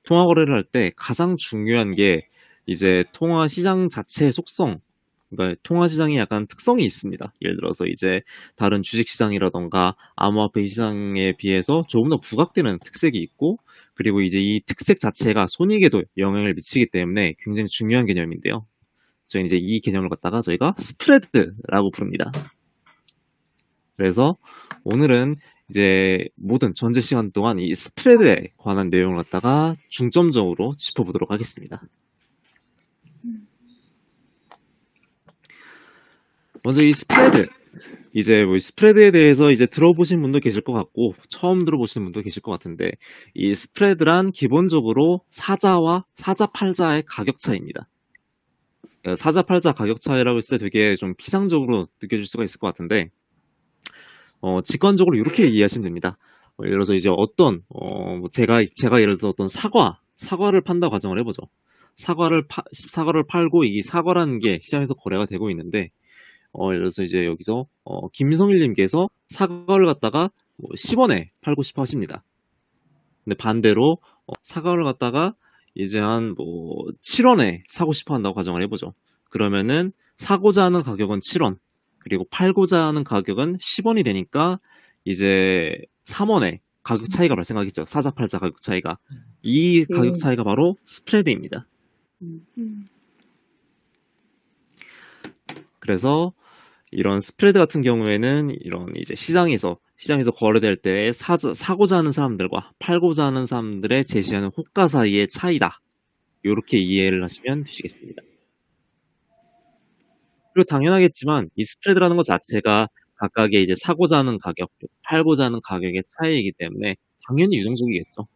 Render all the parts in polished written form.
통화 거래를 할 때 가장 중요한 게 이제 통화 시장 자체의 속성, 그러니까 통화 시장이 약간 특성이 있습니다. 예를 들어서 이제 다른 주식 시장이라던가 암호화폐 시장에 비해서 조금 더 부각되는 특색이 있고, 그리고 이제 이 특색 자체가 손익에도 영향을 미치기 때문에 굉장히 중요한 개념인데요. 저희는 이제 이 개념을 갖다가 저희가 스프레드라고 부릅니다. 그래서 오늘은 이제 모든 전체 시간 동안 이 스프레드에 관한 내용을 갖다가 중점적으로 짚어보도록 하겠습니다. 먼저 이 스프레드, 이제 뭐 스프레드에 대해서 이제 들어보신 분도 계실 것 같고 처음 들어보시는 분도 계실 것 같은데, 이 스프레드란 기본적으로 사자와 사자 팔자의 가격 차이입니다. 사자 팔자 가격 차이라고 했을 때 되게 좀 피상적으로 느껴질 수가 있을 것 같은데, 직관적으로 이렇게 이해하시면 됩니다. 예를 들어서 이제 어떤 뭐 제가 예를 들어서 어떤 사과를 판다 가정을 해보죠. 사과를 팔고 이 사과라는 게 시장에서 거래가 되고 있는데, 예를 들어서 이제 여기서 김성일님께서 사과를 갖다가 뭐 10원에 팔고 싶어 하십니다. 근데 반대로 사과를 갖다가 이제 한 뭐 7원에 사고 싶어 한다고 가정을 해보죠. 그러면은 사고자 하는 가격은 7원, 그리고 팔고자 하는 가격은 10원이 되니까 이제 3원의 가격 차이가 발생하겠죠. 사자 팔자 가격 차이가. 이 가격 네. 차이가 바로 스프레드입니다. 그래서 이런 스프레드 같은 경우에는 이런 이제 시장에서 거래될 때 사고자 하는 사람들과 팔고자 하는 사람들의 제시하는 호가 사이의 차이다. 이렇게 이해를 하시면 되시겠습니다. 그리고 당연하겠지만 이 스프레드라는 것 자체가 각각의 이제 사고자 하는 가격, 팔고자 하는 가격의 차이이기 때문에 당연히 유동적이겠죠.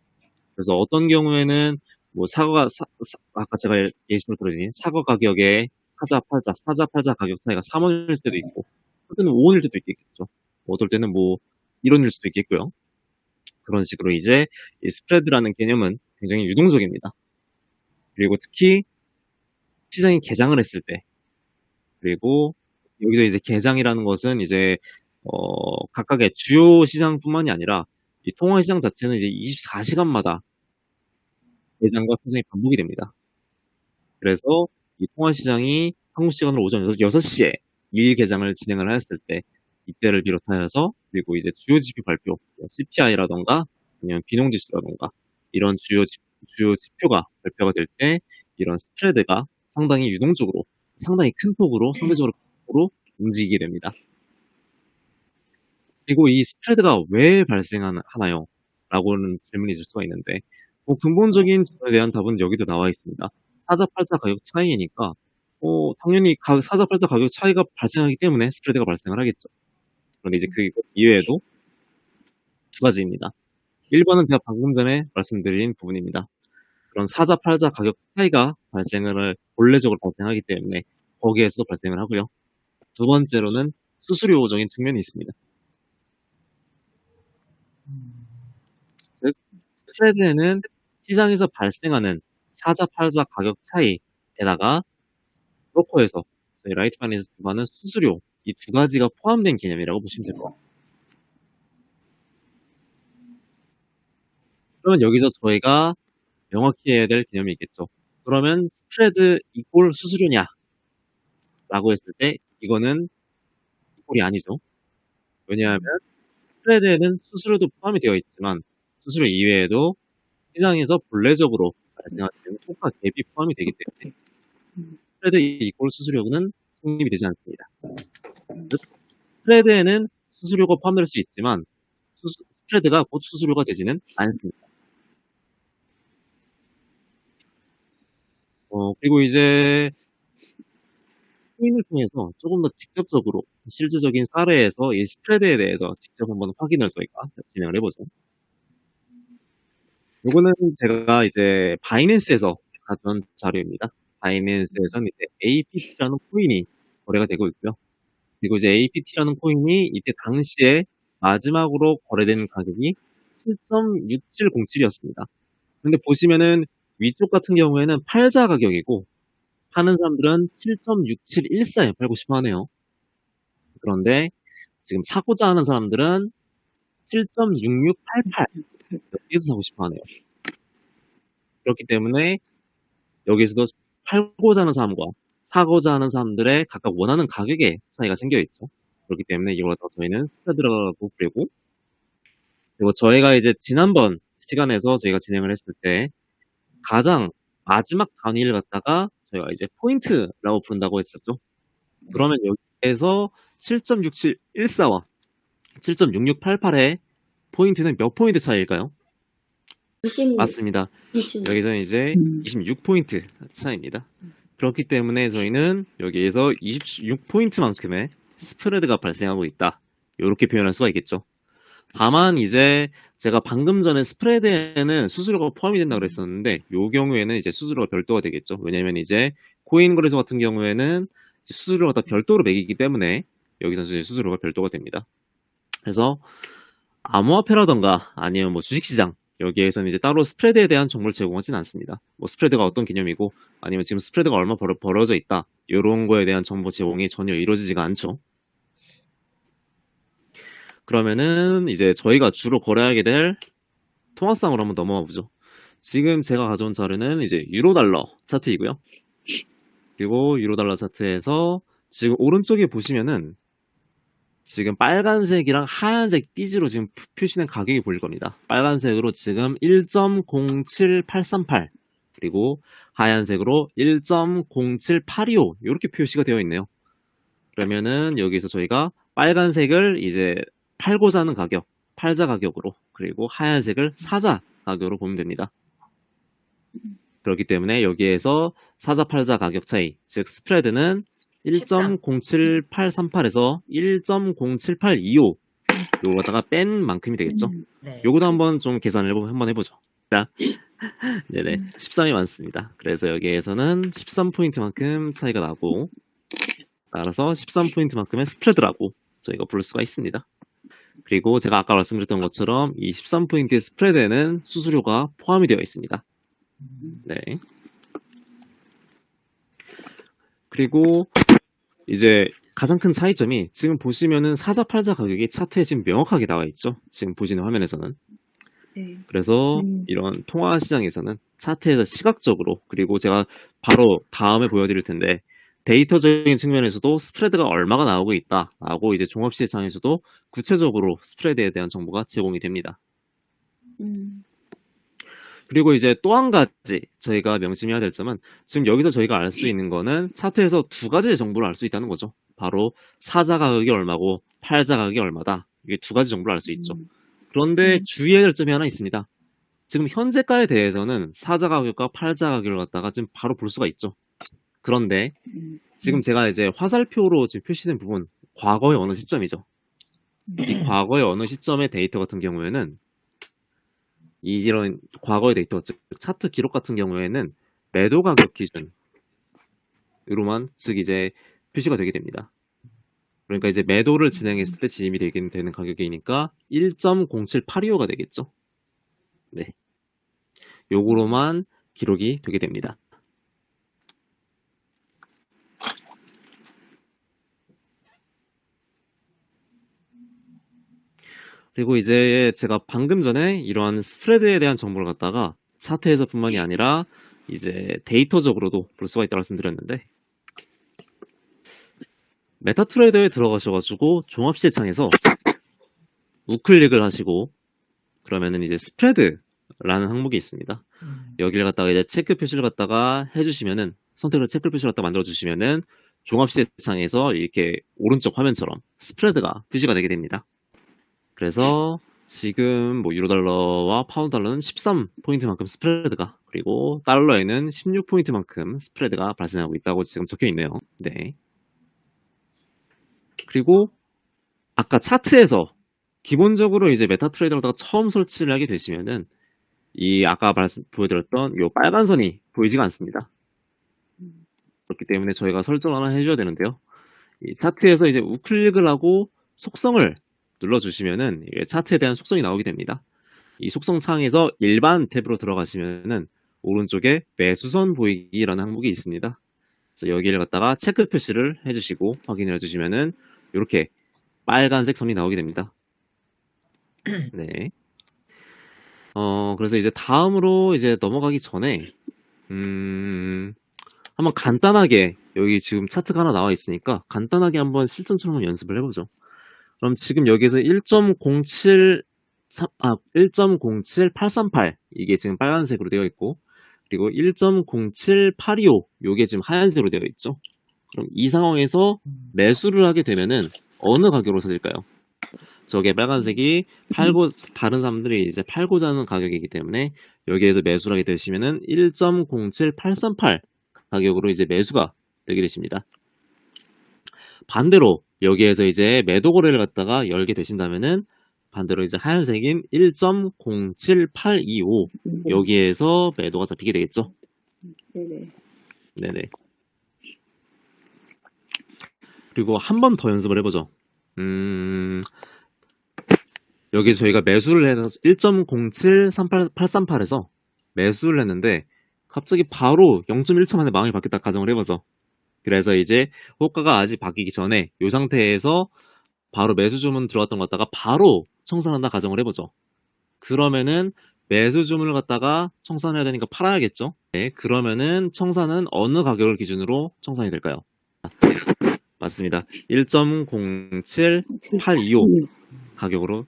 그래서 어떤 경우에는 뭐 아까 제가 예시로 들어드린 사과 가격의 사자 팔자 가격 차이가 3원일 수도 있고, 어떨 때는 5원일 수도 있겠죠. 어떨 때는 뭐 1원일 수도 있겠고요. 그런 식으로 이제 이 스프레드라는 개념은 굉장히 유동적입니다. 그리고 특히 시장이 개장을 했을 때, 그리고 여기서 이제 개장이라는 것은 이제 각각의 주요 시장뿐만이 아니라 이 통화 시장 자체는 이제 24시간마다 개장과 평생이 반복이 됩니다. 그래서 이 통화 시장이 한국 시간으로 오전 6시에 일일 개장을 진행을 하였을 때, 이때를 비롯하여서, 그리고 이제 주요 지표 발표, CPI라던가 아니면 비농지수라던가 이런 주요 지표가 발표가 될 때 이런 스프레드가 상당히 유동적으로, 상당히 큰 폭으로, 상대적으로 큰 폭으로 움직이게 됩니다. 그리고 이 스프레드가 왜 발생하나요? 라고는 질문이 있을 수가 있는데, 근본적인 질문에 대한 답은 여기도 나와 있습니다. 사자팔자 가격 차이니까, 당연히 사자팔자 가격 차이가 발생하기 때문에 스프레드가 발생을 하겠죠. 그런데 이제 그 이외에도 두 가지입니다. 1번은 제가 방금 전에 말씀드린 부분입니다. 그런 사자팔자 가격 차이가 본래적으로 발생하기 때문에 거기에서도 발생을 하고요. 두 번째로는 수수료적인 측면이 있습니다. 즉, 스프레드에는 시장에서 발생하는 사자 팔자 가격 차이에다가 브로커에서 저희 라이트 파이낸스 기반은 수수료, 이 두 가지가 포함된 개념이라고 보시면 될 것 같아요. 그러면 여기서 저희가 명확히 해야 될 개념이 있겠죠. 그러면 스프레드 이꼴 수수료냐? 라고 했을 때 이거는 이꼴이 아니죠. 왜냐하면 스프레드에는 수수료도 포함이 되어 있지만 수수료 이외에도 시장에서 본래적으로 발생하는 호가 갭이 포함이 되기 때문에 스프레드 이꼴 수수료는 성립이 되지 않습니다. 즉, 스프레드에는 수수료가 포함될 수 있지만 스프레드가 곧 수수료가 되지는 않습니다. 그리고 이제 코인을 통해서 조금 더 직접적으로 실질적인 사례에서 이 스프레드에 대해서 직접 한번 확인을 저희가 진행을 해보죠. 요거는 제가 이제 바이낸스에서 가져온 자료입니다. 바이낸스에서는 이제 APT라는 코인이 거래가 되고 있고요. 그리고 이제 APT라는 코인이 이때 당시에 마지막으로 거래된 가격이 7.6707이었습니다. 근데 보시면은 위쪽 같은 경우에는 팔자 가격이고 파는 사람들은 7.6714에 팔고 싶어 하네요. 그런데 지금 사고자 하는 사람들은 7.6688 여기서 사고 싶어 하네요. 그렇기 때문에 여기서도 팔고자 하는 사람과 사고자 하는 사람들의 각각 원하는 가격의 차이가 생겨 있죠. 그렇기 때문에 이걸 갖다가 저희는 스프레드라고 부르고, 그리고 저희가 이제 지난번 시간에서 저희가 진행을 했을 때 가장 마지막 단위를 갖다가 저희가 이제 포인트라고 부른다고 했었죠. 그러면 여기에서 7.6714와 7.6688의 포인트는 몇 포인트 차이일까요? 20, 맞습니다. 20. 여기서는 이제 26포인트 차이입니다. 그렇기 때문에 저희는 여기에서 26포인트만큼의 스프레드가 발생하고 있다. 이렇게 표현할 수가 있겠죠. 다만 이제 제가 방금 전에 스프레드에는 수수료가 포함이 된다고 그랬었는데 이 경우에는 이제 수수료가 별도가 되겠죠. 왜냐면 이제 코인 거래소 같은 경우에는 이제 수수료가 다 별도로 매기기 때문에 여기서 이제 수수료가 별도가 됩니다. 그래서 암호화폐라던가 아니면 뭐 주식시장 여기에서는 이제 따로 스프레드에 대한 정보를 제공하진 않습니다. 뭐 스프레드가 어떤 개념이고 아니면 지금 스프레드가 얼마 벌어져 있다 이런 거에 대한 정보 제공이 전혀 이루어지지가 않죠. 그러면은 이제 저희가 주로 거래하게 될 통화상으로 한번 넘어가 보죠. 지금 제가 가져온 자료는 이제 유로달러 차트이고요. 그리고 유로달러 차트에서 지금 오른쪽에 보시면은 지금 빨간색이랑 하얀색 띠지로 지금 표시된 가격이 보일 겁니다. 빨간색으로 지금 1.07838 그리고 하얀색으로 1.07825 이렇게 표시가 되어 있네요. 그러면은 여기서 저희가 빨간색을 이제 팔고자 하는 가격, 팔자 가격으로, 그리고 하얀색을 사자 가격으로 보면 됩니다. 그렇기 때문에 여기에서 사자 팔자 가격 차이, 즉 스프레드는 1.07838에서 1.07825 요거다가 뺀 만큼이 되겠죠. 네. 요거도 한번 좀 계산을 한번 해보죠. 자, 네네, 13이 많습니다. 그래서 여기에서는 13포인트만큼 차이가 나고, 따라서 13포인트만큼의 스프레드라고 저희가 부를 수가 있습니다. 그리고 제가 아까 말씀드렸던 것처럼 이 13포인트의 스프레드에는 수수료가 포함이 되어 있습니다. 네. 그리고 이제 가장 큰 차이점이 지금 보시면은 사자 팔자 가격이 차트에 지금 명확하게 나와 있죠. 지금 보시는 화면에서는. 네. 그래서 이런 통화 시장에서는 차트에서 시각적으로, 그리고 제가 바로 다음에 보여드릴 텐데 데이터적인 측면에서도 스프레드가 얼마가 나오고 있다라고 이제 종합시장에서도 구체적으로 스프레드에 대한 정보가 제공이 됩니다. 그리고 이제 또 한 가지 저희가 명심해야 될 점은 지금 여기서 저희가 알 수 있는 거는 차트에서 두 가지의 정보를 알 수 있다는 거죠. 바로 사자 가격이 얼마고 팔자 가격이 얼마다. 이게 두 가지 정보를 알 수 있죠. 그런데 주의해야 될 점이 하나 있습니다. 지금 현재가에 대해서는 사자 가격과 팔자 가격을 갖다가 지금 바로 볼 수가 있죠. 그런데 지금 제가 이제 화살표로 지금 표시된 부분, 과거의 어느 시점이죠. 이 과거의 어느 시점의 데이터 같은 경우에는 이런 과거의 데이터, 즉 차트 기록 같은 경우에는 매도 가격 기준으로만 즉 이제 표시가 되게 됩니다. 그러니까 이제 매도를 진행했을 때 진입이 되는 가격이니까 1.07825가 되겠죠. 네, 요거로만 기록이 되게 됩니다. 그리고 이제 제가 방금 전에 이러한 스프레드에 대한 정보를 갖다가 차트에서뿐만이 아니라 이제 데이터적으로도 볼 수가 있다고 말씀드렸는데, 메타트레이더에 들어가셔가지고 종합시장에서 우클릭을 하시고 그러면은 이제 스프레드라는 항목이 있습니다. 여기를 갖다가 이제 체크 표시를 갖다가 해주시면은, 선택을 체크 표시를 갖다 만들어 주시면은 종합시장에서 이렇게 오른쪽 화면처럼 스프레드가 표시가 되게 됩니다. 그래서 지금 뭐 유로달러와 파운드달러는 13포인트만큼 스프레드가, 그리고 달러에는 16포인트만큼 스프레드가 발생하고 있다고 지금 적혀 있네요. 네. 그리고 아까 차트에서 기본적으로 이제 메타트레이더를 처음 설치를 하게 되시면은 이 아까 보여드렸던 이 빨간 선이 보이지가 않습니다. 그렇기 때문에 저희가 설정을 하나 해줘야 되는데요. 이 차트에서 이제 우클릭을 하고 속성을 눌러주시면은 차트에 대한 속성이 나오게 됩니다. 이 속성 창에서 일반 탭으로 들어가시면은 오른쪽에 매수선 보이기라는 항목이 있습니다. 그래서 여기를 갖다가 체크 표시를 해주시고 확인을 해주시면은 이렇게 빨간색 선이 나오게 됩니다. 네. 그래서 이제 다음으로 이제 넘어가기 전에, 한번 간단하게, 여기 지금 차트가 하나 나와 있으니까 간단하게 한번 실전처럼 연습을 해보죠. 그럼 지금 여기서 1.07838 이게 지금 빨간색으로 되어 있고, 그리고 1.07825 요게 지금 하얀색으로 되어 있죠. 그럼 이 상황에서 매수를 하게 되면은 어느 가격으로 사질까요? 저게 빨간색이 다른 사람들이 이제 팔고자 하는 가격이기 때문에 여기에서 매수를 하게 되시면은 1.07838 가격으로 이제 매수가 되게 되십니다. 반대로 여기에서 이제 매도 거래를 갖다가 열게 되신다면은 반대로 이제 하얀색인 1.07825 여기에서 매도가 잡히게 되겠죠. 네네. 네네. 그리고 한 번 더 연습을 해보죠. 여기 저희가 매수를 해서 1.0738838에서 매수를 했는데 갑자기 바로 0.1초 만에 망이 바뀌었다 가정을 해보죠. 그래서 이제 호가가 아직 바뀌기 전에 이 상태에서 바로 매수 주문 들어갔던 것 갖다가 바로 청산한다 가정을 해보죠. 그러면은 매수 주문을 갖다가 청산해야 되니까 팔아야겠죠. 네, 그러면은 청산은 어느 가격을 기준으로 청산이 될까요? 맞습니다. 1.07825 가격으로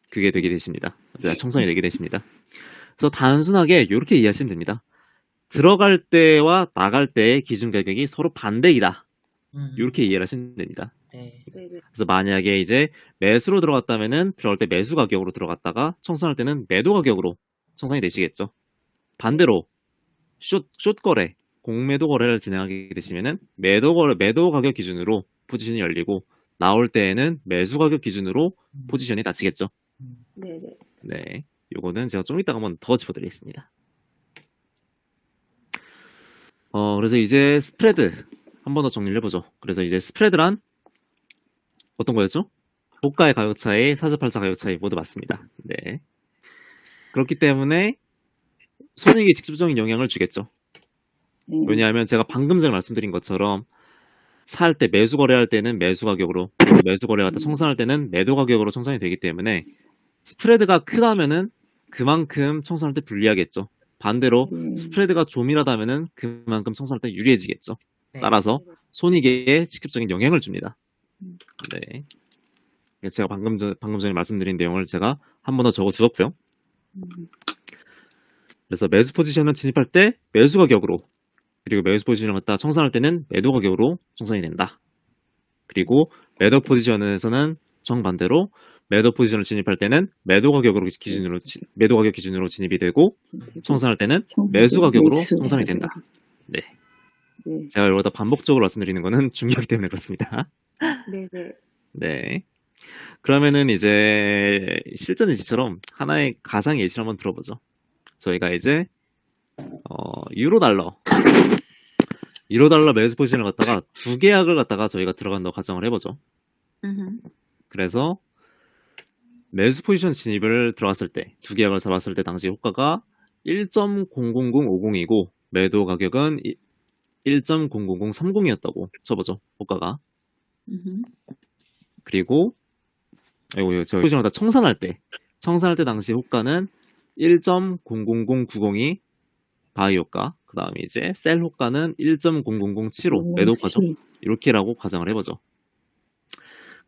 그게 되게 되십니다. 청산이 되게 되십니다. 그래서 단순하게 이렇게 이해하시면 됩니다. 들어갈 때와 나갈 때의 기준 가격이 서로 반대이다. 이렇게 이해를 하시면 됩니다. 네. 네네. 그래서 만약에 이제 매수로 들어갔다면은 들어갈 때 매수 가격으로 들어갔다가 청산할 때는 매도 가격으로 청산이 되시겠죠. 반대로 숏 거래, 공매도 거래를 진행하게 되시면은 매도 가격 기준으로 포지션이 열리고 나올 때에는 매수 가격 기준으로 포지션이 닫히겠죠. 네네. 네, 요거는 제가 좀 이따가 한번 더 짚어드리겠습니다. 그래서 이제 스프레드 한 번 더 정리를 해보죠. 그래서 이제 스프레드란 어떤 거였죠? 호가의 가격 차이, 사주팔자 가격 차이 모두 맞습니다. 네. 그렇기 때문에 손익에 직접적인 영향을 주겠죠. 네. 왜냐하면 제가 방금 전에 말씀드린 것처럼 살 때 매수 거래할 때는 매수 가격으로, 그리고 매수 거래할 때 청산할 때는 매도 가격으로 청산이 되기 때문에 스프레드가 크다면은 그만큼 청산할 때 불리하겠죠. 반대로 스프레드가 조밀하다면은 그만큼 청산할 때 유리해지겠죠. 네. 따라서 손익에 직접적인 영향을 줍니다. 네. 제가 방금 전에 말씀드린 내용을 제가 한 번 더 적어 두었고요. 그래서 매수 포지션을 진입할 때 매수 가격으로, 그리고 매수 포지션을 갖다 청산할 때는 매도 가격으로 청산이 된다. 그리고 매도 포지션에서는 정반대로 매도 포지션을 진입할 때는 매도 가격 기준으로 진입이 되고 청산할 때는 매수 가격으로 청산이 된다. 네. 네. 제가 여기다 반복적으로 말씀드리는 거는 중요하기 때문에 그렇습니다. 네네. 네. 그러면은 이제 실전 예시처럼 하나의 가상 예시를 한번 들어보죠. 저희가 이제 유로 달러 매수 포지션을 갖다가 두 계약을 갖다가 저희가 들어간다고 가정을 해보죠. 그래서 매수 포지션 진입을 들어갔을 때, 두 계약을 잡았을 때 당시 호가가 1.00050이고 매도 가격은 1.00030이었다고 쳐보죠. 호가가. 그리고 저 포지션을 다 청산할 때 당시 호가는 1.00090이 바이 호가, 그 다음에 이제 셀 호가는 1.00075 매도 호가죠. 이렇게라고 가정을 해보죠.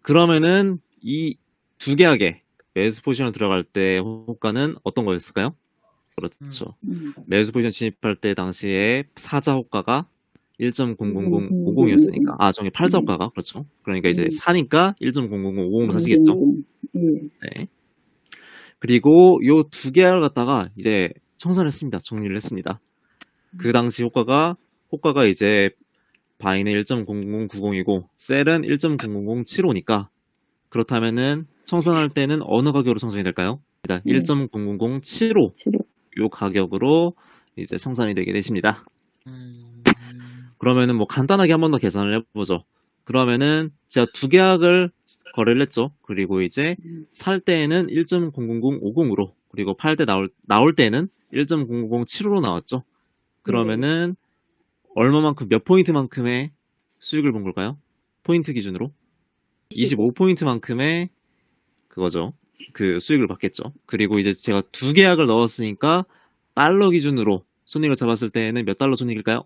그러면은 이 두 계약에 매수 포지션을 들어갈 때 호가는 어떤 거였을까요? 그렇죠. 매수 포지션 진입할 때 당시에 사자 호가가 1.00050이었으니까, 저기 팔자 호가가, 그렇죠. 그러니까 이제 사니까 1.00050으로 사시겠죠. 네. 그리고 요 두 계약을 갖다가 이제 청산을 했습니다. 정리를 했습니다. 그 당시 호가가 이제 바이는 1.00090이고 셀은 1.00075니까 그렇다면은 청산할 때는 어느 가격으로 청산이 될까요? 일단 1.00075 요 가격으로 이제 청산이 되게 되십니다. 그러면은 뭐 간단하게 한 번 더 계산을 해보죠. 그러면은 제가 두 계약을 거래를 했죠. 그리고 이제 살 때에는 1.00050으로, 그리고 팔 때 나올 때는 1.00075로 나왔죠. 그러면은 얼마만큼, 몇 포인트만큼의 수익을 본 걸까요? 포인트 기준으로 25포인트만큼의 그거죠. 그 수익을 받겠죠. 그리고 이제 제가 두 계약을 넣었으니까 달러 기준으로 손익을 잡았을 때에는 몇 달러 손익일까요?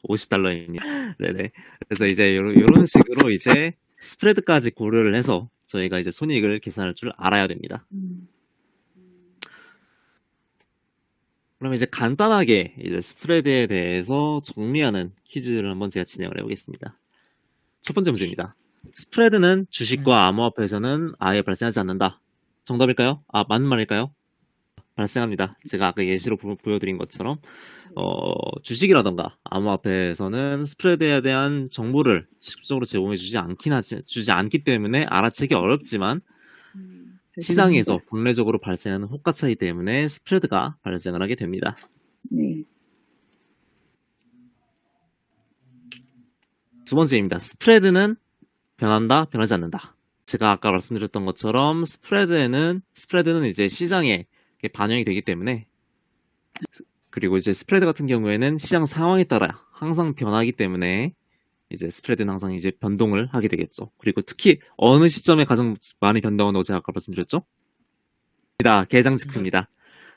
50달러입니다. 네네. 그래서 이제 이런 식으로 이제 스프레드까지 고려를 해서 저희가 이제 손익을 계산할 줄 알아야 됩니다. 그럼 이제 간단하게 이제 스프레드에 대해서 정리하는 퀴즈를 한번 제가 진행을 해보겠습니다. 첫 번째 문제입니다. 스프레드는 주식과 암호화폐에서는 아예 발생하지 않는다. 정답일까요? 아, 맞는 말일까요? 발생합니다. 제가 아까 예시로 보여드린 것처럼 주식이라던가 암호화폐에서는 스프레드에 대한 정보를 직접적으로 제공해주지 않기 때문에 알아채기 어렵지만 시장에서 본래적으로 발생하는 호가 차이 때문에 스프레드가 발생을 하게 됩니다. 네. 두 번째입니다. 스프레드는 변한다, 변하지 않는다. 제가 아까 말씀드렸던 것처럼 스프레드는 이제 시장에 반영이 되기 때문에, 그리고 이제 스프레드 같은 경우에는 시장 상황에 따라 항상 변하기 때문에 이제 스프레드는 항상 이제 변동을 하게 되겠죠. 그리고 특히 어느 시점에 가장 많이 변동한다고 제가 아까 말씀드렸죠? 개장 직후입니다.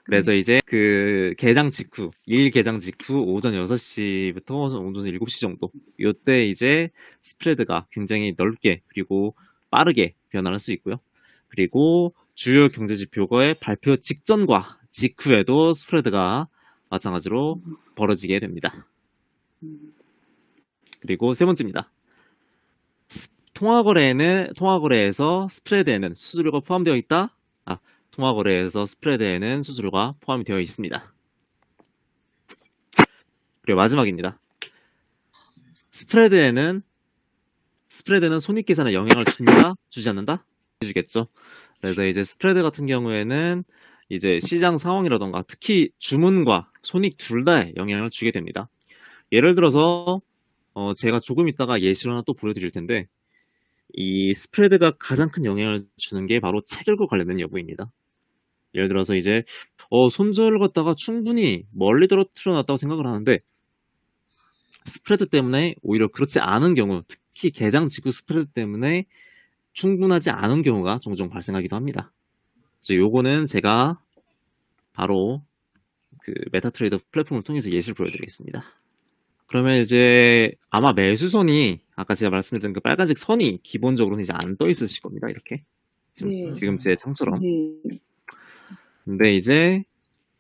그래서 이제 그 개장 직후, 일 개장 직후 오전 6시부터 오전 7시 정도, 이때 이제 스프레드가 굉장히 넓게 그리고 빠르게 변화할 수 있고요. 그리고 주요 경제 지표의 발표 직전과 직후에도 스프레드가 마찬가지로 벌어지게 됩니다. 그리고 세 번째입니다. 통화거래에서 스프레드에는 수수료가 포함되어 있다? 통화거래에서 스프레드에는 수수료가 포함이 되어 있습니다. 그리고 마지막입니다. 스프레드에는 손익 계산에 영향을 준다? 주지 않는다? 주겠죠. 그래서 이제 스프레드 같은 경우에는 이제 시장 상황이라던가 특히 주문과 손익 둘 다에 영향을 주게 됩니다. 예를 들어서 제가 조금 있다가 예시를 하나 또 보여드릴 텐데, 이 스프레드가 가장 큰 영향을 주는 게 바로 체결과 관련된 여부입니다. 예를 들어서 이제 손절을 갖다가 충분히 멀리 떨어뜨려 놨다고 생각을 하는데, 스프레드 때문에 오히려 그렇지 않은 경우, 특히 개장 직후 스프레드 때문에 충분하지 않은 경우가 종종 발생하기도 합니다. 그래서 요거는 제가 바로 그 메타트레이더 플랫폼을 통해서 예시를 보여드리겠습니다. 그러면 이제 아마 매수선이 아까 제가 말씀드린 그 빨간색 선이 기본적으로는 이제 안 떠 있으실 겁니다. 이렇게 지금 제 창처럼. 근데 이제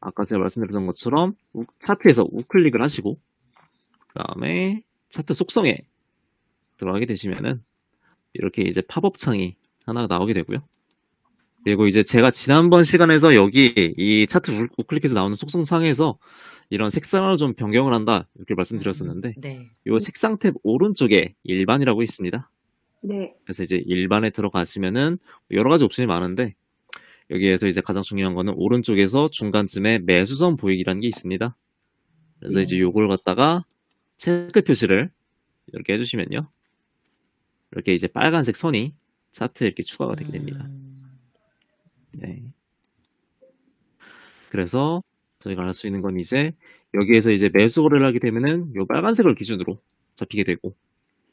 아까 제가 말씀드렸던 것처럼 차트에서 우클릭을 하시고 그 다음에 차트 속성에 들어가게 되시면은 이렇게 이제 팝업 창이 하나 나오게 되고요. 그리고 이제 제가 지난번 시간에서 여기 이 차트 우클릭해서 나오는 속성창에서 이런 색상을 좀 변경을 한다 이렇게 말씀드렸었는데, 네. 이 색상 탭 오른쪽에 일반이라고 있습니다. 네. 그래서 이제 일반에 들어가시면은 여러 가지 옵션이 많은데, 여기에서 이제 가장 중요한 거는 오른쪽에서 중간쯤에 매수선 보이기라는 게 있습니다. 그래서 이제 요걸 갖다가 체크 표시를 이렇게 해주시면요, 이렇게 이제 빨간색 선이 차트에 이렇게 추가가 되게 됩니다. 네. 그래서 저희가 알 수 있는 건 이제 여기에서 이제 매수 거래를 하게 되면은 요 빨간색을 기준으로 잡히게 되고,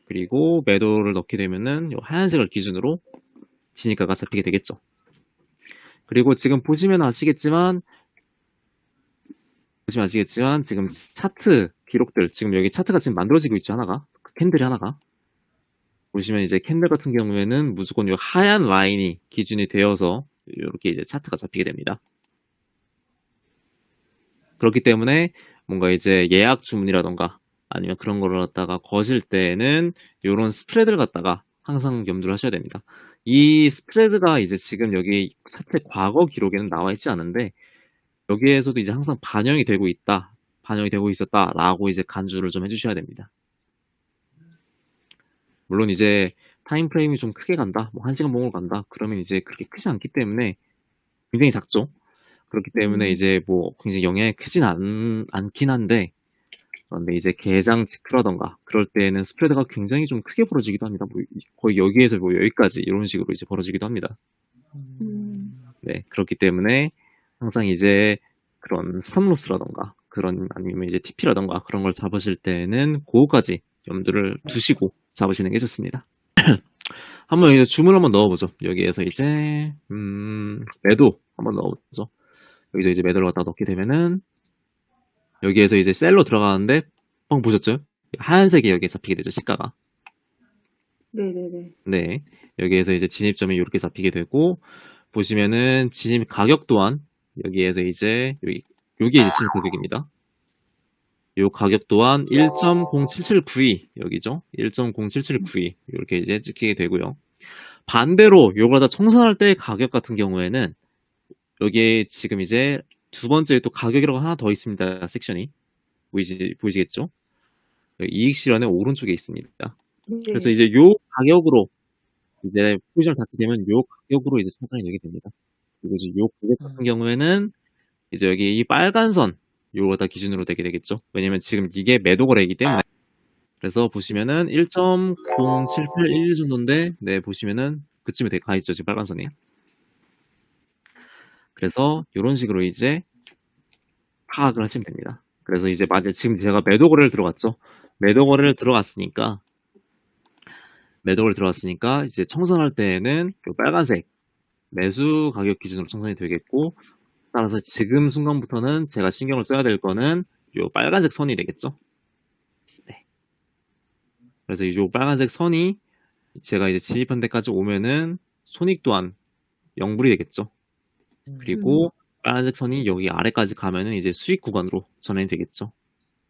그리고 매도를 넣게 되면은 요 하얀색을 기준으로 진입가가 잡히게 되겠죠. 그리고 지금 보시면 아시겠지만 지금 차트 기록들, 지금 여기 차트가 지금 만들어지고 있죠, 하나가. 그 캔들이 하나가. 보시면 이제 캔들 같은 경우에는 무조건 이 하얀 라인이 기준이 되어서 이렇게 이제 차트가 잡히게 됩니다. 그렇기 때문에 뭔가 이제 예약 주문이라던가 아니면 그런 거를 갖다가 거실 때는 이런 스프레드를 갖다가 항상 염두를 하셔야 됩니다. 이 스프레드가 이제 지금 여기 차트의 과거 기록에는 나와 있지 않은데, 여기에서도 이제 항상 반영이 되고 있었다라고 이제 간주를 좀 해주셔야 됩니다. 물론 이제 타임 프레임이 좀 크게 간다, 뭐 1시간 봉으로 간다, 그러면 이제 그렇게 크지 않기 때문에 굉장히 작죠. 그렇기 때문에 이제 뭐 굉장히 영향이 크진 않긴 한데, 그런데 이제 개장 직후라던가 그럴 때에는 스프레드가 굉장히 좀 크게 벌어지기도 합니다. 뭐 거의 여기에서 뭐 여기까지 이런 식으로 이제 벌어지기도 합니다. 네, 그렇기 때문에 항상 이제 그런 스탑로스라던가 그런 아니면 이제 TP라던가 그런 걸 잡으실 때는 그거까지 염두를 두시고 잡으시는 게 좋습니다. 한번 이제 주문 한번 넣어보죠. 여기에서 이제 매도 한번 넣어보죠. 여기서 이제 매도를 갖다 넣게 되면은 여기에서 이제 셀로 들어가는데 방금 보셨죠? 하얀색이 여기에 잡히게 되죠. 시가가. 네네네. 네. 여기에서 이제 진입점이 이렇게 잡히게 되고 보시면은 진입 가격 또한 여기에서 이제 여기 이제 진입 가격입니다. 요 가격 또한 1.07792 여기죠. 1.07792 이렇게 이제 찍히게 되고요. 반대로 요걸 다 청산할 때 가격 같은 경우에는 여기에 지금 이제 두 번째 또 가격이라고 하나 더 있습니다. 섹션이 보이시겠죠? 이익 실현의 오른쪽에 있습니다. 그래서 네. 이제 요 가격으로 이제 포지션을 닫게 되면 요 가격으로 이제 청산이 되게 됩니다. 그리고 이제 요 가격 같은 경우에는 이제 여기 이 빨간 선 요거 다 기준으로 되게 되겠죠. 왜냐면 지금 이게 매도 거래이기 때문에. 그래서 보시면은 1.07811 정도인데, 네, 보시면은 그쯤에 가 있죠, 지금 빨간 선이. 그래서 이런 식으로 이제 파악을 하시면 됩니다. 그래서 이제 만약 지금 제가 매도 거래를 들어갔죠. 매도 거래를 들어갔으니까 이제 청산할 때에는 그 빨간색 매수 가격 기준으로 청산이 되겠고, 따라서 지금 순간부터는 제가 신경을 써야 될 거는 요 빨간색 선이 되겠죠. 네. 그래서 이 빨간색 선이 제가 이제 진입한 데까지 오면은 손익 또한 0불이 되겠죠. 그리고 빨간색 선이 여기 아래까지 가면은 이제 수익 구간으로 전환이 되겠죠.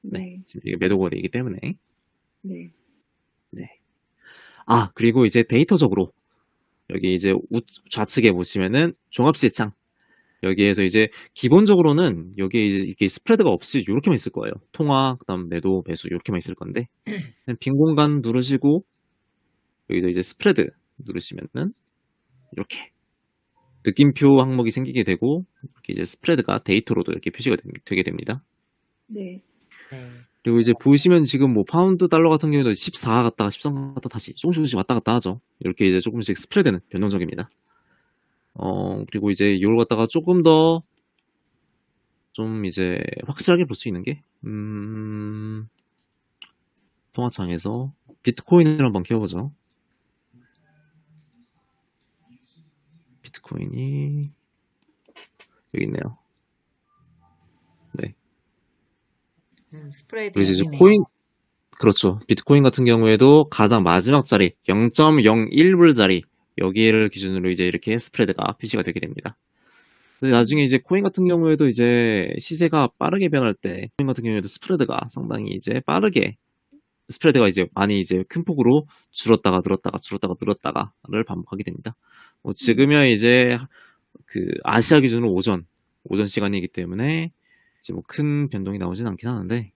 네. 네. 지금 이게 매도 거래이기 때문에. 네. 네. 아, 그리고 이제 데이터적으로 여기 이제 좌측에 보시면은 종합시장 여기에서 이제 기본적으로는 여기에 이제 이게 스프레드가 없이 이렇게만 있을 거예요. 통화, 그다음 매도, 매수 이렇게만 있을 건데 그냥 빈 공간 누르시고 여기도 이제 스프레드 누르시면은 이렇게 느낌표 항목이 생기게 되고 이렇게 이제 스프레드가 데이터로도 이렇게 표시가 되게 됩니다. 네. 그리고 이제 보시면 지금 뭐 파운드 달러 같은 경우도 14 갔다가 13 갔다 다시 조금씩 왔다 갔다 하죠. 이렇게 이제 조금씩 스프레드는 변동적입니다. 그리고 이제 이걸 갖다가 조금 더 좀 이제 확실하게 볼 수 있는 게 통화창에서 비트코인을 한번 키워보죠. 비트코인이 여기 있네요. 네. 스프레드 그래서 이제 여기네요. 코인, 그렇죠. 비트코인 같은 경우에도 가장 마지막 자리 0.01불짜리 여기를 기준으로 이제 이렇게 스프레드가 표시가 되게 됩니다. 근데 나중에 이제 코인 같은 경우에도 이제 시세가 빠르게 변할 때 코인 같은 경우에도 스프레드가 상당히 이제 빠르게 스프레드가 이제 많이 이제 큰 폭으로 줄었다가 늘었다가를 반복하게 됩니다. 뭐 지금이야 이제 그 아시아 기준으로 오전 시간이기 때문에 이제 뭐 큰 변동이 나오진 않긴 하는데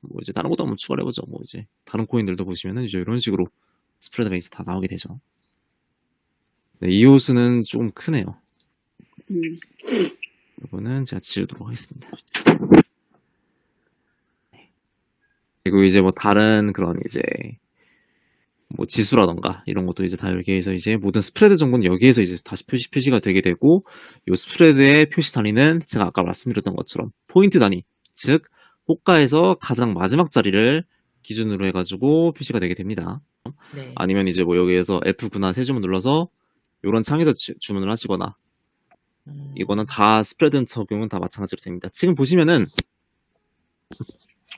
뭐 이제 다른 것도 한번 추가를 해보죠. 뭐 이제 다른 코인들도 보시면은 이제 이런 식으로 스프레드가 이제 다 나오게 되죠. 네, 이 호수는 좀 크네요. 이거는 제가 지우도록 하겠습니다. 그리고 이제 뭐 다른 그런 이제 뭐 지수라던가 이런 것도 이제 다 여기에서 이제 모든 스프레드 정보는 여기에서 이제 다시 표시가 되게 되고 이 스프레드의 표시 단위는 제가 아까 말씀드렸던 것처럼 포인트 단위, 즉 호가에서 가장 마지막 자리를 기준으로 해가지고 표시가 되게 됩니다. 네. 아니면 이제 뭐 여기에서 F9나 세주문 눌러서 이런 창에서 주문을 하시거나 이거는 다 스프레드 적용은 다 마찬가지로 됩니다. 지금 보시면은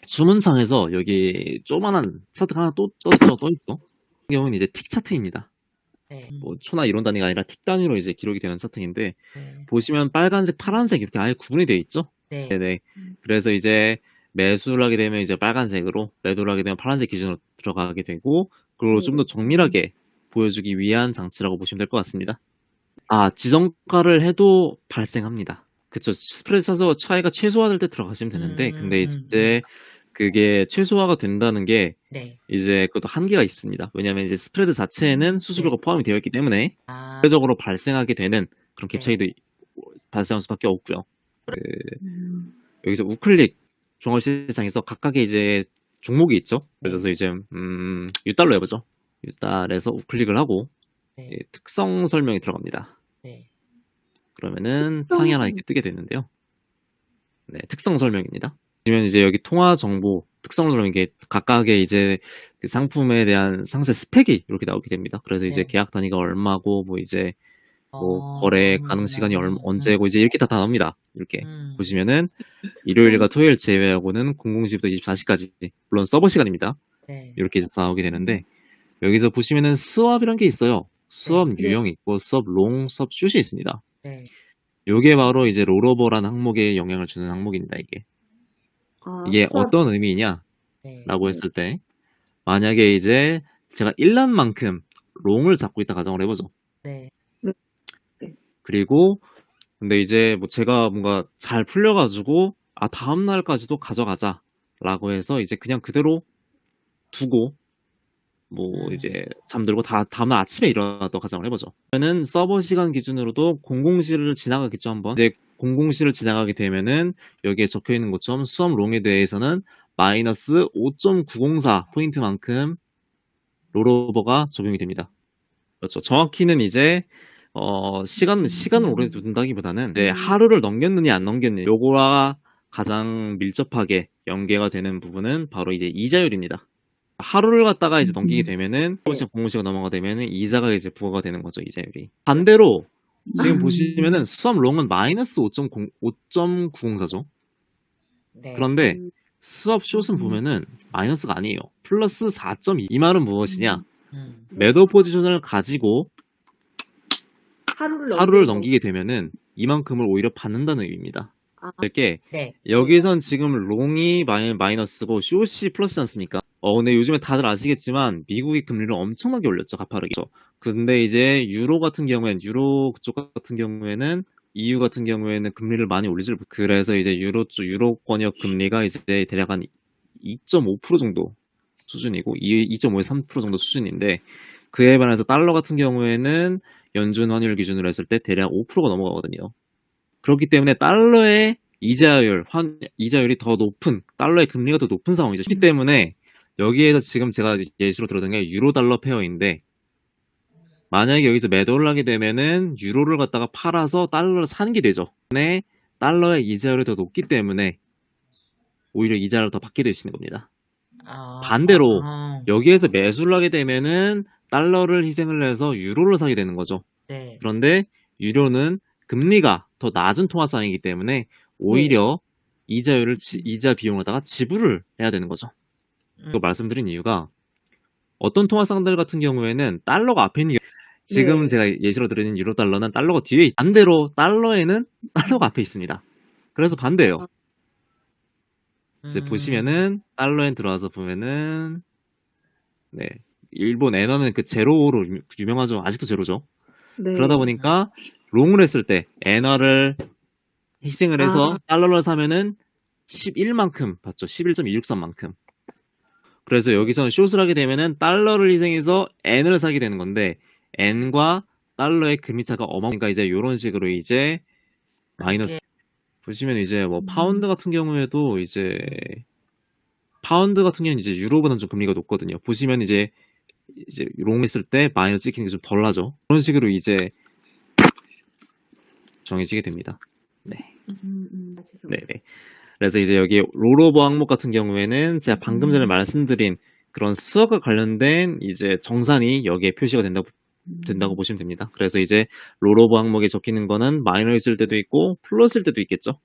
주문창에서 여기 조그만한 차트가 하나 또 떠있죠. 같은 경우는 이제 틱 차트입니다. 네. 뭐 초나 이런 단위가 아니라 틱 단위로 이제 기록이 되는 차트인데 네. 보시면 빨간색, 파란색 이렇게 아예 구분이 되어 있죠. 네. 네네. 그래서 이제 매수를 하게 되면 이제 빨간색으로, 매도를 하게 되면 파란색 기준으로 들어가게 되고 그리고 좀 더 정밀하게 보여주기 위한 장치라고 보시면 될 것 같습니다. 아, 지정가를 해도 발생합니다. 그쵸. 스프레드 차서 차이가 최소화될 때 들어가시면 되는데 근데 이제 그게 최소화가 된다는 게 네. 이제 그것도 한계가 있습니다. 왜냐하면 이제 스프레드 자체에는 수수료가 네. 포함이 되어 있기 때문에 아, 대적으로 발생하게 되는 그런 갭 네. 차이도 발생할 수밖에 없고요. 여기서 우클릭 종합시장에서 각각의 이제 종목이 있죠. 그래서 이제 U달러 해보죠. U달에서 우클릭을 하고 네. 특성 설명이 들어갑니다. 네. 그러면은 창이 하나 이렇게 뜨게 되는데요. 네, 특성 설명입니다. 보시면 이제 여기 통화 정보 특성을 누르면 이게 각각의 이제 그 상품에 대한 상세 스펙이 이렇게 나오게 됩니다. 그래서 이제 네. 계약 단위가 얼마고 뭐 이제 뭐 어, 거래 가능 시간이 언제고 이제 이렇게 다 나옵니다. 이렇게 보시면은 일요일과 토요일 제외하고는 00시부터 24시까지 물론 서버 시간입니다. 네. 이렇게 다 나오게 되는데 여기서 보시면은 수업이란 게 있어요. 수업 네. 유형 있고 수업 롱, 수업 숏이 있습니다. 네. 요게 바로 이제 롤오버라는 항목에 영향을 주는 항목입니다. 이게 수업. 어떤 의미냐라고 네. 했을 때 만약에 이제 제가 1년만큼 롱을 잡고 있다 가정을 해보죠. 네. 그리고 근데 이제 뭐 제가 뭔가 잘 풀려가지고 다음 날까지도 가져가자라고 해서 이제 그냥 그대로 두고 뭐 이제 잠들고 다음날 아침에 일어났다고 가정을 해보죠. 그러면은 서버 시간 기준으로도 00시를 지나가겠죠 한번. 이제 00시를 지나가게 되면은 여기에 적혀 있는 것처럼 수업 롱에 대해서는 마이너스 5.904 포인트만큼 롤오버가 적용이 됩니다. 그렇죠. 정확히는 이제 시간을 오래 두는다기보다는 하루를 넘겼느냐 안 넘겼느냐 요거와 가장 밀접하게 연계가 되는 부분은 바로 이제 이자율입니다. 하루를 갖다가 이제 넘기게 되면은 공시가 넘어가 되면은 이자가 이제 부과가 되는 거죠, 이자율이. 반대로 지금 보시면은 수업 롱은 마이너스 5.904죠. 네. 그런데 수업 숏은 보면은 마이너스가 아니에요. 플러스 4.2. 이 말은 무엇이냐? 매도 포지션을 가지고 하루를 넘기게 되면은 이만큼을 오히려 받는다는 의미입니다. 이렇게 네. 여기선 지금 롱이 마이너스고 숏이 플러스지 않습니까? 근데 요즘에 다들 아시겠지만 미국이 금리를 엄청나게 올렸죠, 가파르게. 근데 이제 유로 같은 경우에는 유로 그쪽 같은 경우에는 EU 같은 경우에는 금리를 많이 올리질 못. 그래서 이제 유로권역 금리가 이제 대략 한 2.5% 정도 수준이고 2.5에서 3% 정도 수준인데 그에 반해서 달러 같은 경우에는 연준 환율 기준으로 했을 때 대략 5%가 넘어가거든요. 그렇기 때문에 달러의 이자율이 더 높은, 달러의 금리가 더 높은 상황이죠. 그렇기 때문에 여기에서 지금 제가 예시로 들었던 게 유로 달러 페어인데 만약에 여기서 매도를 하게 되면은 유로를 갖다가 팔아서 달러를 사는 게 되죠. 근데 달러의 이자율이 더 높기 때문에 오히려 이자를 더 받게 되시는 겁니다. 반대로 여기에서 매수를 하게 되면은 달러를 희생을 해서 유로를 사게 되는 거죠. 네. 그런데 유로는 금리가 더 낮은 통화상이기 때문에 오히려 이자 비용을 갖다가 지불을 해야 되는 거죠. 또 말씀드린 이유가 어떤 통화상들 같은 경우에는 달러가 앞에 있는 지금 제가 예시로 드리는 유로 달러는 달러가 뒤에 반대로 달러에는 달러가 앞에 있습니다. 그래서 반대예요. 이제 보시면은 달러엔 들어와서 보면은 일본 엔화는 그 제로로 유명하죠. 아직도 제로죠. 그러다 보니까 롱을 했을 때 엔화를 희생을 해서 달러를 사면은 11만큼 받죠. 11.263만큼. 그래서 여기서는 숏을 하게 되면은 달러를 희생해서 N을 사게 되는 건데 N과 달러의 금리차가 어마어마하니까 이제 이런 식으로 이제 마이너스. 보시면 이제 뭐 파운드 같은 경우에도 이제 이제 유로보다는 좀 금리가 높거든요. 보시면 이제 롱 했을 때 마이너스 찍히는 게 좀 덜 나죠. 그런 식으로 이제 정해지게 됩니다. 네네. 그래서 이제 여기 롤오버 항목 같은 경우에는 제가 방금 전에 말씀드린 그런 수학과 관련된 이제 정산이 여기에 표시가 된다고 보시면 됩니다. 그래서 이제 롤오버 항목에 적히는 거는 마이너스일 때도 있고 플러스일 때도 있겠죠.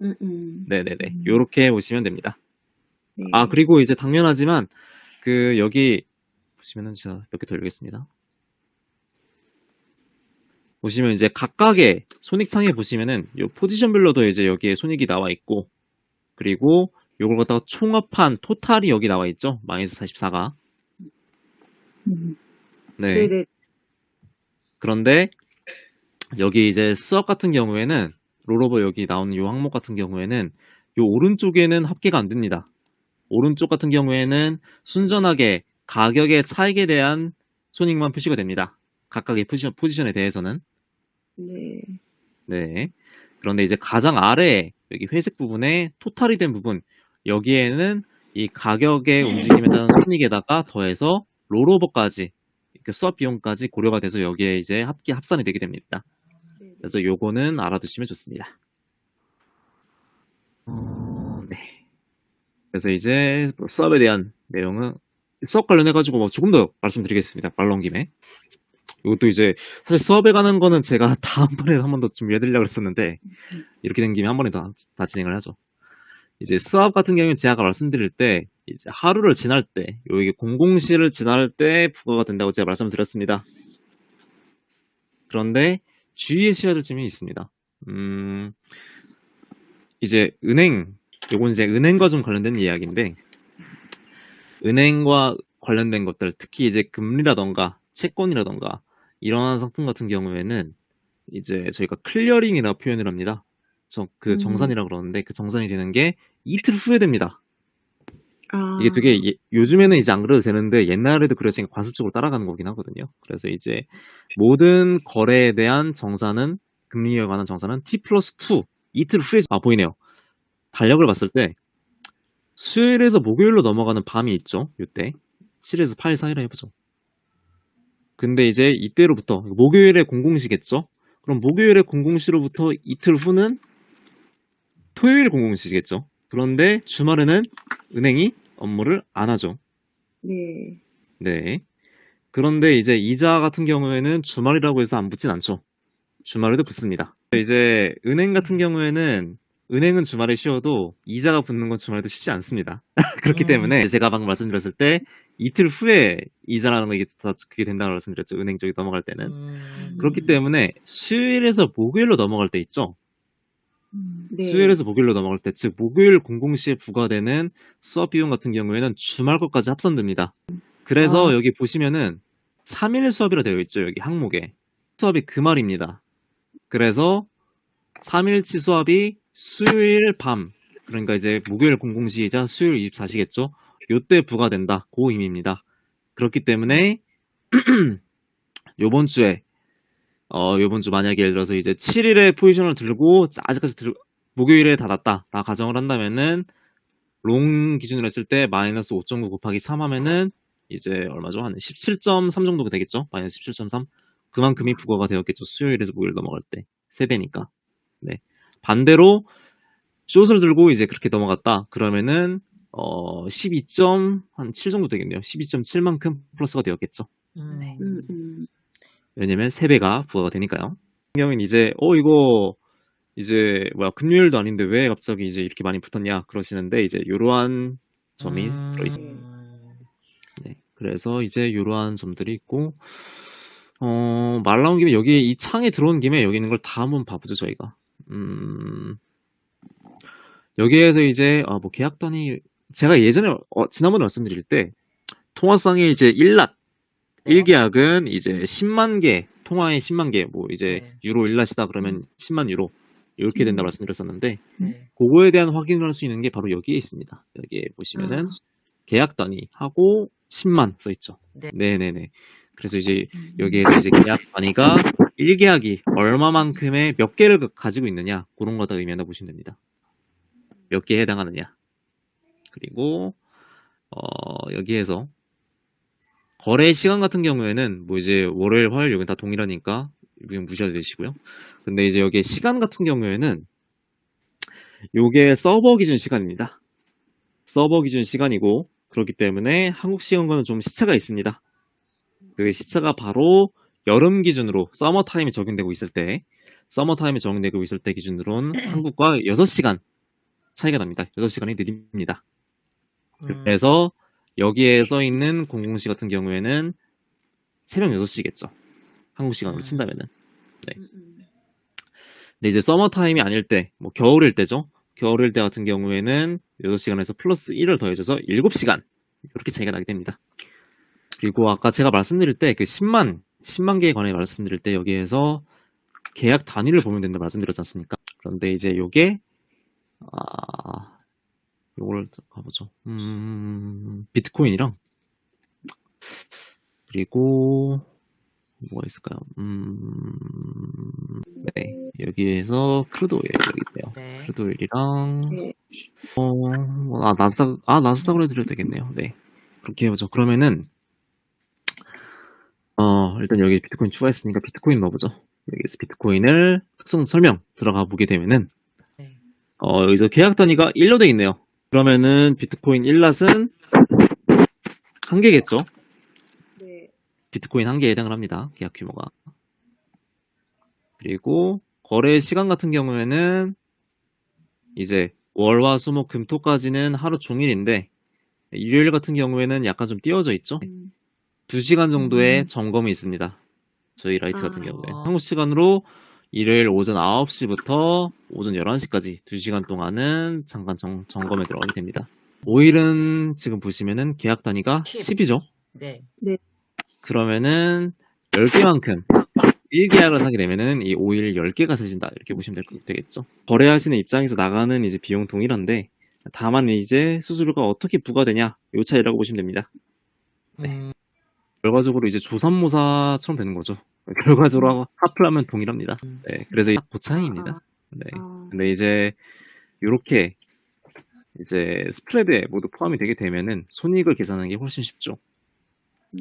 네네네. 요렇게 보시면 됩니다. 그리고 이제 당연하지만 여기 보시면은 제가 몇 개 더 읽겠습니다. 보시면 이제 각각의 손익창에 보시면은 요 포지션별로도 이제 여기에 손익이 나와 있고 그리고 요걸 갖다가 총합한 토탈이 여기 나와 있죠. 마이너스 44가. 네. 그런데 여기 이제 수업 같은 경우에는 롤오버 여기 나오는 요 항목 같은 경우에는 요 오른쪽에는 합계가 안 됩니다. 오른쪽 같은 경우에는 순전하게 가격의 차익에 대한 손익만 표시가 됩니다. 각각의 포지션에 대해서는. 네. 그런데 이제 가장 아래에 여기 회색 부분에 토탈이 된 부분 여기에는 이 가격의 움직임에 따른 손익에다가 더해서 롤오버까지 수업 비용까지 고려가 돼서 여기에 이제 합산이 되게 됩니다. 그래서 요거는 알아두시면 좋습니다. 네. 그래서 이제 수업에 대한 내용은 수업 관련해가지고 뭐 조금 더 말씀드리겠습니다. 말 나온 김에. 이것도 이제 사실 수업에 가는 거는 제가 다음번에 한 번 더 준비해드리려고 했었는데 이렇게 된 김에 한 번에 다 진행을 하죠. 이제 수업 같은 경우는 제가 아까 말씀드릴 때 이제 하루를 지날 때 여기 공공시를 지날 때 부과가 된다고 제가 말씀드렸습니다. 그런데 주의하셔야 될 점이 있습니다. 이제 요건 이제 은행과 좀 관련된 이야기인데 은행과 관련된 것들, 특히 이제 금리라던가 채권이라던가 이러한 상품 같은 경우에는 이제 저희가 클리어링이라고 표현을 합니다. 정산이라고 그러는데 그 정산이 되는 게 이틀 후에 됩니다. 아, 이게 되게 요즘에는 이제 안 그래도 되는데 옛날에도 그래서 관습적으로 따라가는 거긴 하거든요. 그래서 이제 모든 거래에 대한 정산은 금리에 관한 정산은 T+2 이틀 후에 보이네요. 달력을 봤을 때 수요일에서 목요일로 넘어가는 밤이 있죠. 이때 7에서 8일 사이라 해보죠. 근데 이제 이때로부터 목요일에 공공시겠죠. 그럼 목요일에 공공시로부터 이틀 후는 토요일 공공시겠죠. 그런데 주말에는 은행이 업무를 안 하죠. 네. 네. 그런데 이제 이자 같은 경우에는 주말이라고 해서 안 붙진 않죠. 주말에도 붙습니다. 이제 은행 같은 경우에는 은행은 주말에 쉬어도 이자가 붙는 건 주말에도 쉬지 않습니다. 그렇기 때문에 제가 방금 말씀드렸을 때 이틀 후에 이자라는 거 이게 다 그게 된다고 말씀드렸죠. 은행 쪽에 넘어갈 때는. 그렇기 때문에 수요일에서 목요일로 넘어갈 때 있죠. 네. 수요일에서 목요일로 넘어갈 때, 즉 목요일 공공시에 부과되는 수업 비용 같은 경우에는 주말 것까지 합산됩니다. 그래서 여기 보시면은 3일 수업이라 되어 있죠. 여기 항목에. 수업이 그 말입니다. 그래서 3일치 수업이 수요일 밤, 그러니까 이제 목요일 공공시이자 수요일 24시겠죠. 요때 부과된다. 그 의미입니다. 그렇기 때문에 요번 주 만약에 예를 들어서 이제 7일에 포지션을 들고 아직까지 목요일에 닫았다. 다 가정을 한다면은 롱 기준으로 했을 때 마이너스 5.9 곱하기 3 하면은 이제 얼마죠? 한 17.3 정도가 되겠죠? 마이너스 17.3. 그만큼이 부과가 되었겠죠. 수요일에서 목요일 넘어갈 때. 3배니까. 네. 반대로 숏을 들고 이제 그렇게 넘어갔다. 그러면은 12.7 정도 되겠네요. 12.7만큼 플러스가 되었겠죠. 왜냐면 3배가 부과가 되니까요. 같은 경우는 이제 이거 이제 금요일도 아닌데 왜 갑자기 이제 이렇게 많이 붙었냐 그러시는데 이제 이러한 점이 들어있습니다. 네, 그래서 이제 이러한 점들이 있고 말 나온 김에 여기 이 창에 들어온 김에 여기 있는 걸 다 한번 봐보죠 저희가. 여기에서 이제 뭐 계약 단위 제가 예전에 지난번에 말씀드릴 때 통화상의 이제 1계약은 이제 10만 개 통화에 10만 개 뭐 이제 유로 1낫이다 그러면 10만 유로 이렇게 된다 말씀드렸었는데 그거에 대한 확인을 할 수 있는 게 바로 여기에 있습니다. 여기에 보시면은 계약 단위하고 10만 써 있죠. 네네네. 그래서 이제 여기에서 이제 계약 단위가 1계약이 얼마만큼의 몇 개를 가지고 있느냐 그런 거다 의미한다 보시면 됩니다. 몇 개에 해당하느냐. 그리고 여기에서 거래 시간 같은 경우에는 뭐 이제 월요일, 화요일 여기 다 동일하니까 그냥 무시해도 되시고요. 근데 이제 여기 시간 같은 경우에는 요게 서버 기준 시간입니다. 서버 기준 시간이고 그렇기 때문에 한국 시간과는 좀 시차가 있습니다. 그 시차가 바로 여름 기준으로 서머 타임이 적용되고 있을 때 기준으로는 한국과 6시간 차이가 납니다. 6시간이 느립니다. 그래서 여기에 써 있는 공공시 같은 경우에는 새벽 6시겠죠. 한국 시간으로 친다면은. 네. 근데 이제 서머 타임이 아닐 때, 뭐 겨울일 때죠. 겨울일 때 같은 경우에는 6시간에서 플러스 1을 더해줘서 7시간. 이렇게 차이가 나게 됩니다. 그리고 아까 제가 말씀드릴 때 그 10만 개에 관해 말씀드릴 때 여기에서 계약 단위를 보면 된다 말씀드렸지 않습니까? 그런데 이제 요게 요걸 가보죠. 비트코인이랑 그리고 뭐가 있을까요? 네, 여기에서 크루드 오일 여기 있네요. 네. 크루드 오일이랑 네. 나스닥으로 해드려도 되겠네요. 네, 그렇게 해보죠. 그러면은 일단 여기 비트코인 추가했으니까 비트코인 넣어보죠. 여기서 비트코인을 특성 설명 들어가 보게 되면은 여기서 계약 단위가 1로 돼 있네요. 그러면은 비트코인 1낫은 1개겠죠? 네. 비트코인 1개에 해당을 합니다. 계약 규모가. 그리고 거래 시간 같은 경우에는 이제 월화 수목 금토까지는 하루 종일인데 일요일 같은 경우에는 약간 좀 띄워져 있죠. 2시간 정도의 점검이 있습니다. 저희 라이트 같은 경우에 한국 시간으로 일요일 오전 9시부터 오전 11시까지 2시간 동안은 잠깐 점검에 들어가게 됩니다. 5일은 지금 보시면은 계약 단위가 10이죠. 네. 그러면은 10개만큼 1계약을 사게 되면은 이 5일 10개가 세진다. 이렇게 보시면 되겠죠. 거래하시는 입장에서 나가는 이제 비용 동일한데 다만 이제 수수료가 어떻게 부과되냐 요 차이라고 보시면 됩니다. 네. 결과적으로 이제 조삼모사처럼 되는 거죠. 결과적으로 합플하면 동일합니다. 네. 그래서 그 차이입니다. 네. 근데 이제 요렇게 이제 스프레드에 모두 포함이 되게 되면은 손익을 계산하는 게 훨씬 쉽죠.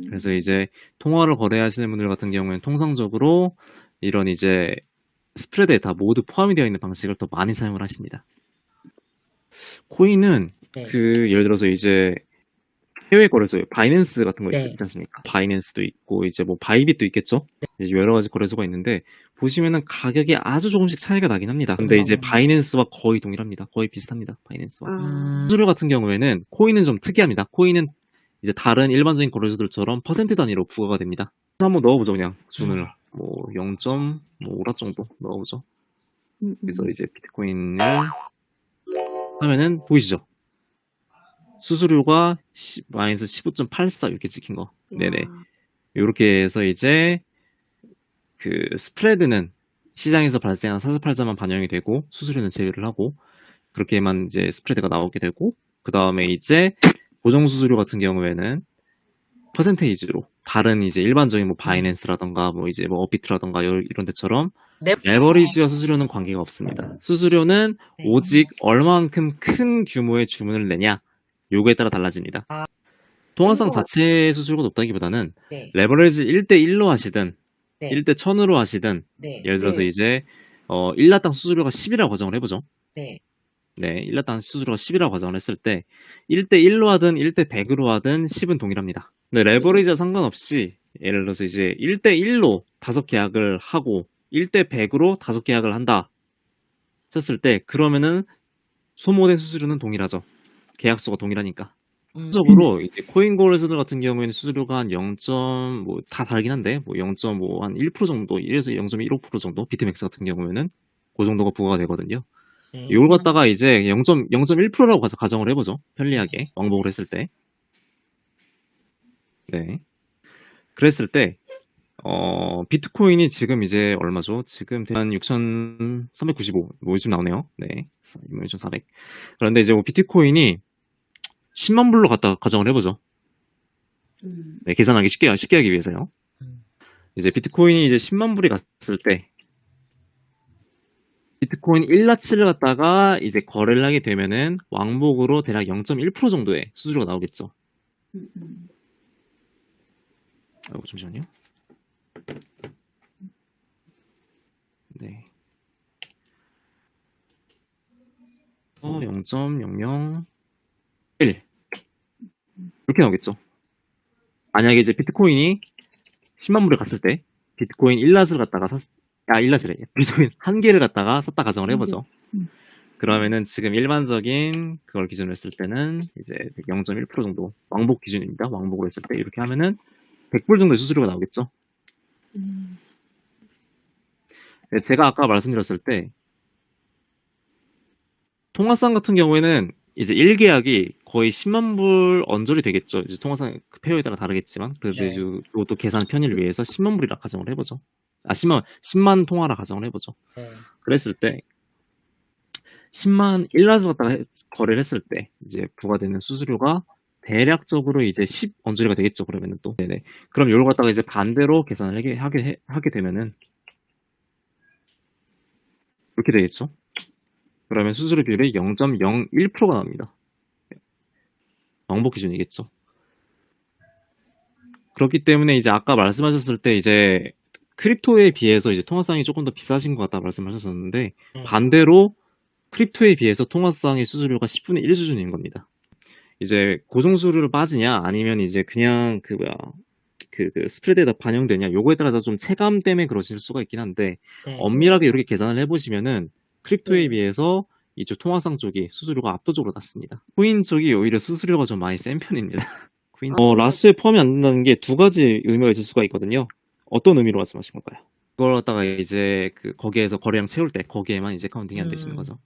그래서 이제 통화를 거래하시는 분들 같은 경우에는 통상적으로 이런 이제 스프레드에 다 모두 포함이 되어 있는 방식을 더 많이 사용을 하십니다. 코인은 그 예를 들어서 이제 해외 거래소, 바이낸스 같은 거 있지 않습니까? 바이낸스도 있고 이제 뭐 바이빗도 있겠죠? 이제 여러 가지 거래소가 있는데 보시면은 가격이 아주 조금씩 차이가 나긴 합니다. 근데 이제 바이낸스와 거의 동일합니다. 거의 비슷합니다. 바이낸스와. 수수료 같은 경우에는 코인은 좀 특이합니다. 코인은 이제 다른 일반적인 거래소들처럼 퍼센트 단위로 부과가 됩니다. 한번 넣어보죠. 그냥 기준을 뭐 0.5라 정도 넣어보죠. 그래서 이제 비트코인을 하면은 보이시죠? 수수료가 마이너스 15.84 이렇게 찍힌 거. 네네. 이렇게 해서 이제 그 스프레드는 시장에서 발생한 사슬팔자만 반영이 되고 수수료는 제외를 하고 그렇게만 이제 스프레드가 나오게 되고 그 다음에 이제 고정 수수료 같은 경우에는 퍼센테이지로 다른 이제 일반적인 뭐 바이낸스라던가 뭐 이제 뭐 업비트라던가 이런 데처럼 레버리지와 수수료는 관계가 없습니다. 수수료는 오직 얼마만큼 큰 규모의 주문을 내냐 요거에 따라 달라집니다. 통화상 자체의 수수료가 높다기보다는 레버리지 1대1로 하시든 1대1000으로 하시든 예를 들어서 이제 1라당 수수료가 10이라고 가정을 해보죠. 네, 1라당 수수료가 10이라고 가정을 했을 때 1대1로 하든 1대100으로 하든 10은 동일합니다. 근데 레버리지와 상관없이 예를 들어서 이제 1대1로 5계약을 하고 1대100으로 5계약을 한다 쳤을 때 그러면은 소모된 수수료는 동일하죠. 계약수가 동일하니까. 실질적으로 이제 코인 거래소들 같은 경우에는 수수료가 한 0. 뭐 다 다르긴 한데 뭐 0.5 한 1% 정도, 1에서 0.15% 정도 비트맥스 같은 경우에는 그 정도가 부과가 되거든요. 이걸 갖다가 이제 0.1%라고 가정을 해보죠. 편리하게 왕복을 했을 때. 네. 그랬을 때 비트코인이 지금 이제 얼마죠? 지금 한 6,395, 뭐 요즘 나오네요. 네, 6,400. 그런데 이제 뭐 비트코인이 10만 불로 갖다 가정을 해보죠. 네, 계산하기 쉽게 하기 위해서요. 이제 비트코인이 이제 10만 불이 갔을 때 비트코인 1라치를 갖다가 이제 거래를 하게 되면은 왕복으로 대략 0.1% 정도의 수수료가 나오겠죠. 아이고, 잠시만요. 네. 0.001 이렇게 나오겠죠. 만약에 이제 비트코인이 10만 불에 갔을 때 비트코인 1낫을 갖다가 비트코인 1개를 갖다가 샀다 가정을 해보죠. 그러면은 지금 일반적인 그걸 기준으로 했을 때는 이제 0.1% 정도 왕복 기준입니다. 왕복으로 했을 때 이렇게 하면은 100불 정도의 수수료가 나오겠죠. 제가 아까 말씀드렸을 때 통화상 같은 경우에는 이제 1계약이 거의 10만 불 언저리 되겠죠. 이제 통화상 그 페어에 따라 다르겠지만 그래서 이제 이것도 계산 편의를 위해서 10만 불이라 가정을 해보죠. 10만 통화라 가정을 해보죠. 그랬을 때 10만 1라스 갖다가 거래를 했을 때 이제 부과되는 수수료가 대략적으로 이제 10 언저리가 되겠죠. 그러면은 또 네네. 그럼 이걸 갖다가 이제 반대로 계산을 하게 되면은 이렇게 되겠죠. 그러면 수수료 비율이 0.01%가 나옵니다. 왕복 기준이겠죠. 그렇기 때문에 이제 아까 말씀하셨을 때 이제 크립토에 비해서 이제 통화상이 조금 더 비싸신 것 같다 말씀하셨었는데 반대로 크립토에 비해서 통화상의 수수료가 10분의 1 수준인 겁니다. 이제 고정수수료로 빠지냐 아니면 이제 그냥 그 스프레드에다 반영되냐 요거에 따라서 좀 체감 때문에 그러실 수가 있긴 한데 네. 엄밀하게 이렇게 계산을 해보시면은 크립토에 네. 비해서 이쪽 통화상 쪽이 수수료가 압도적으로 낮습니다. 코인 쪽이 오히려 수수료가 좀 많이 센 편입니다. 라스에 포함이 안 된다는 게 두 가지 의미가 있을 수가 있거든요. 어떤 의미로 말씀하신 걸까요? 그걸 갖다가 이제 거기에서 거래량 채울 때 거기에만 이제 카운팅이 안 되시는 거죠.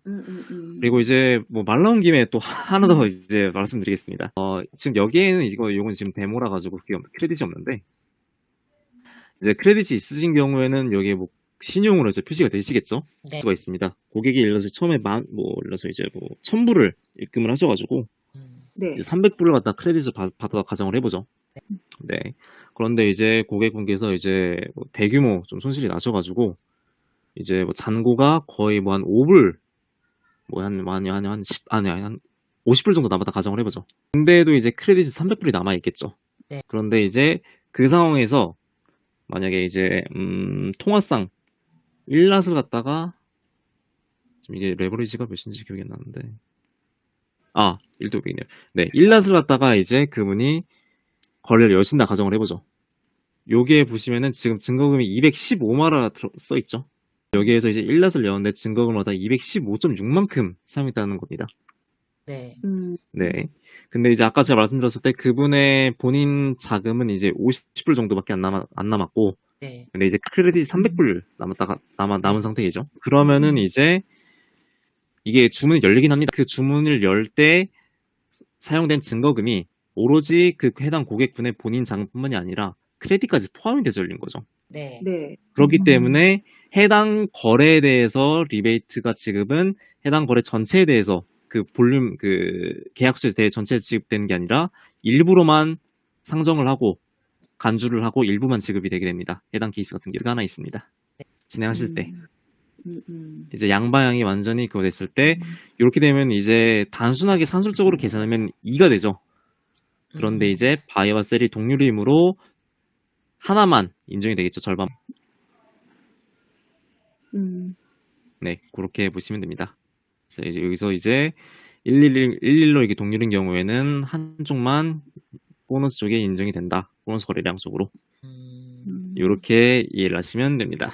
그리고 이제 뭐 말 나온 김에 또 하나 더 이제 말씀드리겠습니다. 지금 여기에는 요건 지금 데모라 가지고 크레딧이 없는데 이제 크레딧이 있으신 경우에는 여기에 뭐 신용으로 해서 표시가 되시겠죠? 네. 수가 있습니다. 고객이 예를 들어서 처음에 예를 들어서 이제 1,000불을 입금을 하셔가지고 네. 300불을 갖다 크레딧을 받아 가정을 해보죠. 네. 그런데 이제 고객분께서 이제 뭐 대규모 좀 손실이 나셔가지고 이제 뭐 잔고가 거의 뭐 한 5불 한 50불 정도 남았다 가정을 해보죠. 근데도 이제 크레딧이 300불이 남아 있겠죠. 네. 그런데 이제 그 상황에서 만약에 이제 통화상 1낫을 갖다가 지금 이게 레버리지가 몇인지 기억이 안 나는데 1도 500이네요. 네, 1낫을 갖다가 이제 그분이 거래를 여신다 가정을 해보죠. 여기에 보시면은 지금 증거금이 215만원 써있죠. 여기에서 이제 1낫을 내었는데 증거금을 갖다 215.6만큼 사용했다는 겁니다. 네. 네. 근데 이제 아까 제가 말씀드렸을 때 그분의 본인 자금은 이제 50불 정도밖에 안 남았고, 네. 근데 이제 크레딧이 300불 남은 상태이죠. 그러면은 이제 이게 주문이 열리긴 합니다. 그 주문을 열 때 사용된 증거금이 오로지 그 해당 고객분의 본인 자금뿐만이 아니라 크레딧까지 포함이 돼서 열린 거죠. 네. 네. 그렇기 때문에 해당 거래에 대해서 리베이트가 지급은 해당 거래 전체에 대해서 그 볼륨 계약수에 대해 전체에 지급되는 게 아니라 일부로만 상정을 하고 간주를 하고 일부만 지급이 되게 됩니다. 해당 케이스 같은 경우가 하나 있습니다. 진행하실 때 이제 양방향이 완전히 그거 됐을 때 이렇게 되면 이제 단순하게 산술적으로 계산하면 2가 되죠. 그런데 이제 바이와 셀이 동률이므로 하나만 인정이 되겠죠. 절반. 네, 그렇게 보시면 됩니다. 그래서 이제 여기서 이제 111로 이게 동률인 경우에는 한쪽만 보너스 쪽에 인정이 된다. 보너스 거래량 쪽으로. 이렇게 이해를 하시면 됩니다.